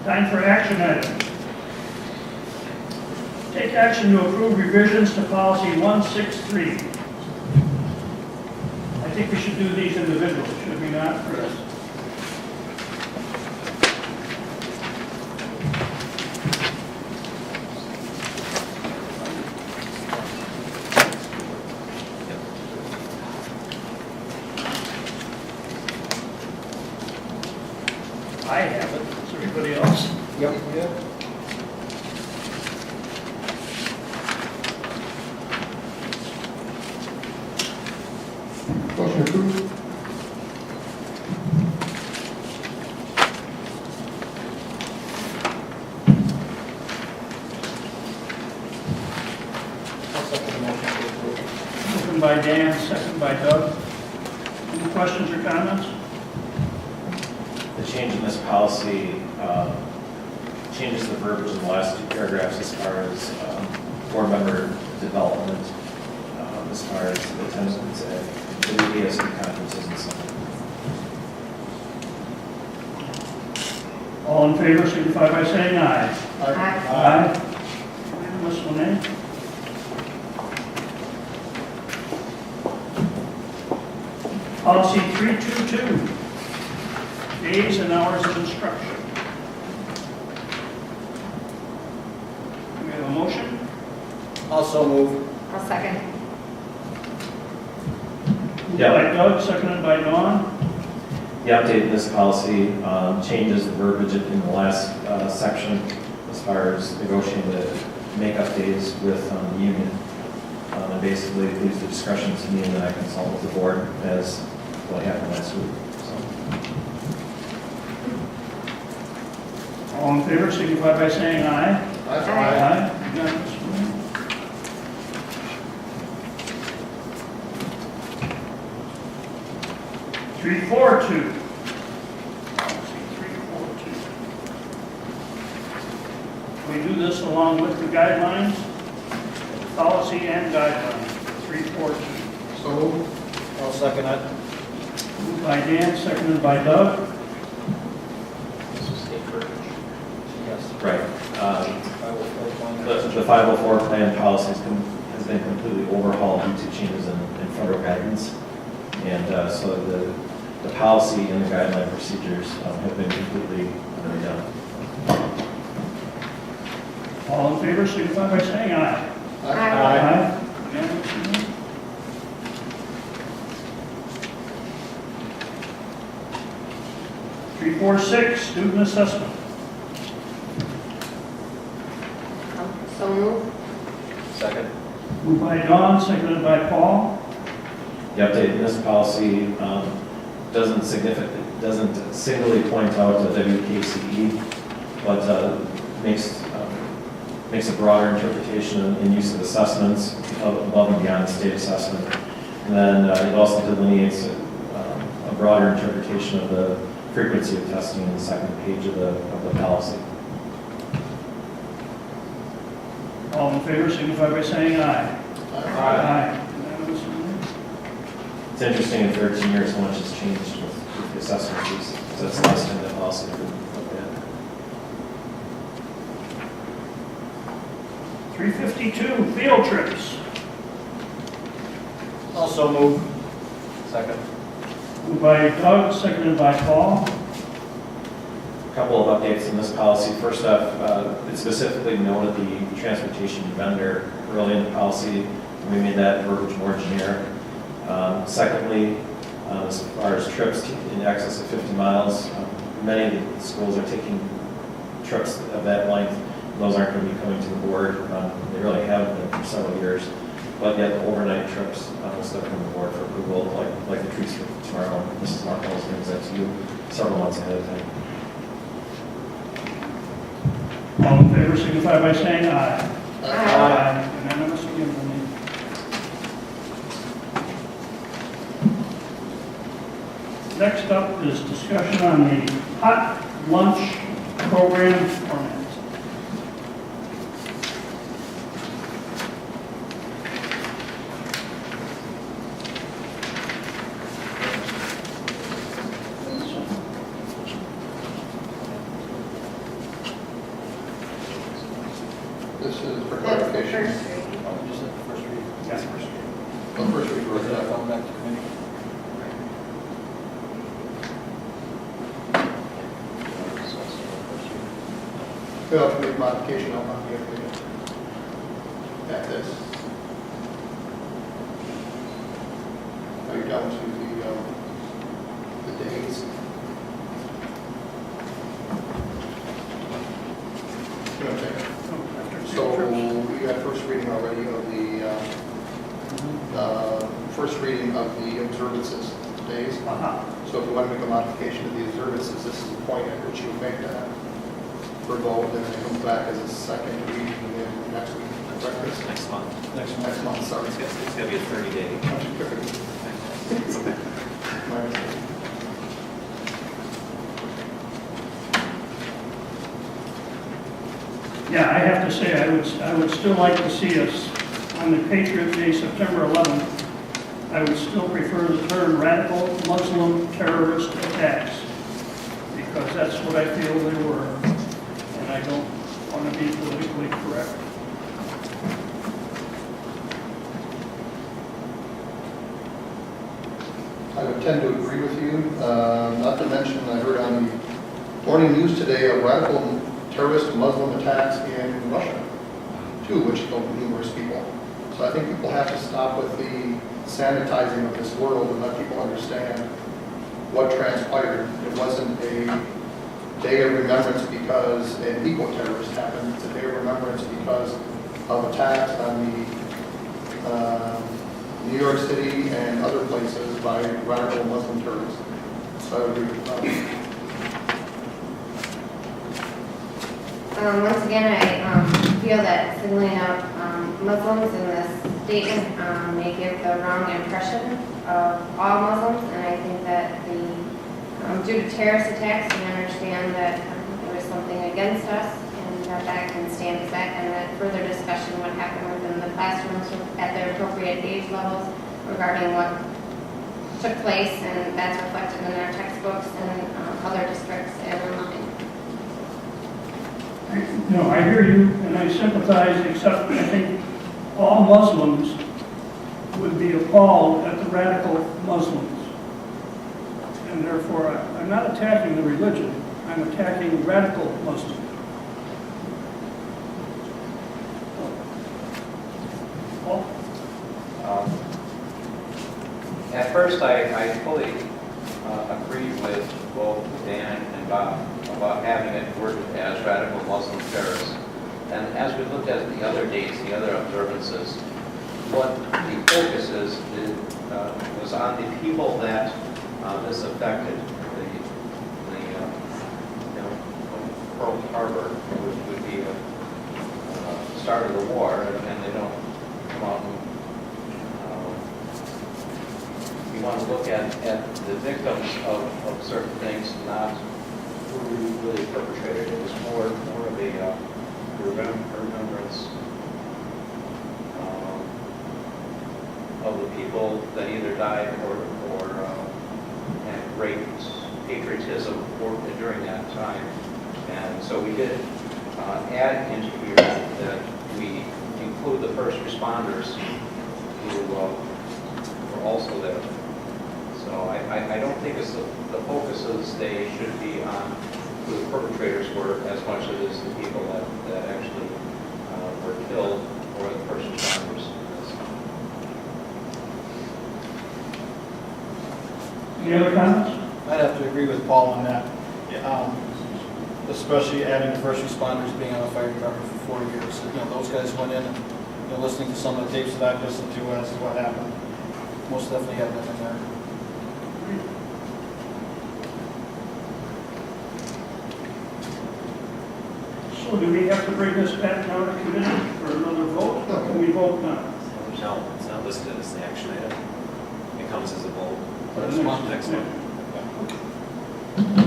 Time for action items. Take action to approve revisions to policy 163. I think we should do these individually, should we not, Chris? I have it. Is everybody else? Yep. Yeah. Motion approved. I'll second the motion to approve. Motion by Dan, second by Doug. Any questions or comments? The change in this policy changes the verbiage in the last two paragraphs as far as board member development, as far as the attendance at the ESD conferences and so on. All in favor, signify by saying aye. Aye. Unanimous, one nay. Policy 322, days and hours of instruction. We have a motion. Also move. I'll second. Moved by Doug, seconded by Dawn. The update in this policy changes the verbiage in the last section as far as negotiating the makeup days with the union. And basically leaves the discretion to me, and then I consult with the board as what happened last week. So, All in favor, signify by saying aye. Aye. Unanimous, one nay. Three, four, two. Policy 342. We do this along with the guidelines, policy and guidelines, 342. So move. I'll second it. Moved by Dan, seconded by Doug. This is state verbiage. Yes. right. I will play one. The 504 plan policy has been completely overhauled due to changes in federal guidance. And so the policy and the guideline procedures have been completely redone. All in favor, signify by saying aye. Aye. Unanimous, one nay. Three, four, six, student assessment. So move. Second. Moved by Dawn, seconded by Paul. The update in this policy doesn't singly point out the WKCE, but makes a broader interpretation and use of assessments above and beyond state assessment. And then it also delineates a broader interpretation of the frequency of testing in the second page of the policy. All in favor, signify by saying aye. Aye. Unanimous, one nay. It's interesting in 13 years how much has changed with the assessment fees. So that's the last time that policy has been looked at. 352, field trips. Also move. Second. Moved by Doug, seconded by Paul. A couple of updates in this policy. First off, it specifically noted the transportation vendor early in the policy. We made that verbiage more generic. Secondly, as far as trips in excess of 50 miles, many of the schools are taking trips of that length. Those aren't going to be coming to the board. They really haven't been for several years. But yet the overnight trips will still come to the board for approval, like the trees for tomorrow. Mrs. Markles brings that to you several months ahead of time. All in favor, signify by saying aye. Aye. Unanimous, again, one nay. Next up is discussion on the hot lunch program format. This is for That's the clarification. first reading. Oh, just at the first reading. Yeah. First reading. The first reading, Or is that right? going back to committee? We'll have to make modification on the agreement. At this. Are you down to the days? You know, okay. So we got first reading already of the first reading of the observances days. Uh-huh. So if you want to make a modification of the observances, this is the point at which you make that for vote, and then it comes back as a second reading in next week. Correct, Chris? Next month. Next month, sorry. It's gonna be a 30-day. My mistake. Yeah, I have to say, I would still like to see us on the Patriot Day, September 11th. I would still prefer the term radical Muslim terrorist attacks, because that's what I feel they were, and I don't want to be politically correct. I would tend to agree with you, not to mention, I heard on the morning news today of radical terrorist Muslim attacks in Russia, too, which killed numerous people. So I think people have to stop with the sanitizing of this world and let people understand what transpired. It wasn't a day of remembrance because an eco-terrorist happened. It's a day of remembrance because of attacks on the New York City and other places by radical Muslim terrorists. So I would agree with that. Once again, I feel that singling out Muslims in this statement may give the wrong impression of all Muslims, and I think that due to terrorist attacks, we understand that there was something against us, and that can stand aside, and that further discussion would happen within the classrooms at their appropriate age levels regarding what took place, and that's reflected in our textbooks and other districts and online. No, I hear you, and I sympathize, except I think all Muslims would be appalled at the radical Muslims. And therefore, I'm not attacking the religion, I'm attacking radical Muslims. Paul? At first, I fully agreed with both Dan and Bob about having it worded as radical Muslim terrorists. And as we looked at the other dates, the other observances, what the focus was on the people that this affected. Pearl Harbor would be the start of the war, and they don't come out and we want to look at the victims of certain things, not who really perpetrated it. It was more of a remembrance of the people that either died or had great patriotism during that time. And so we did add into here that we include the first responders who were also there. So I don't think it's the focus of this day should be on who the perpetrators were as much as it is the people that actually were killed or the first responders. Any other comments? I'd have to agree with Paul on that, especially adding the first responders being on the fire department for 4 years. You know, those guys went in and, you know, listening to some of the tapes that I've listened to as to what happened, most definitely have them in there. So do we have to bring this back now to committee for another vote? Or can we vote now? No, it's not listed as the action item. It comes as a vote For the next month. yeah.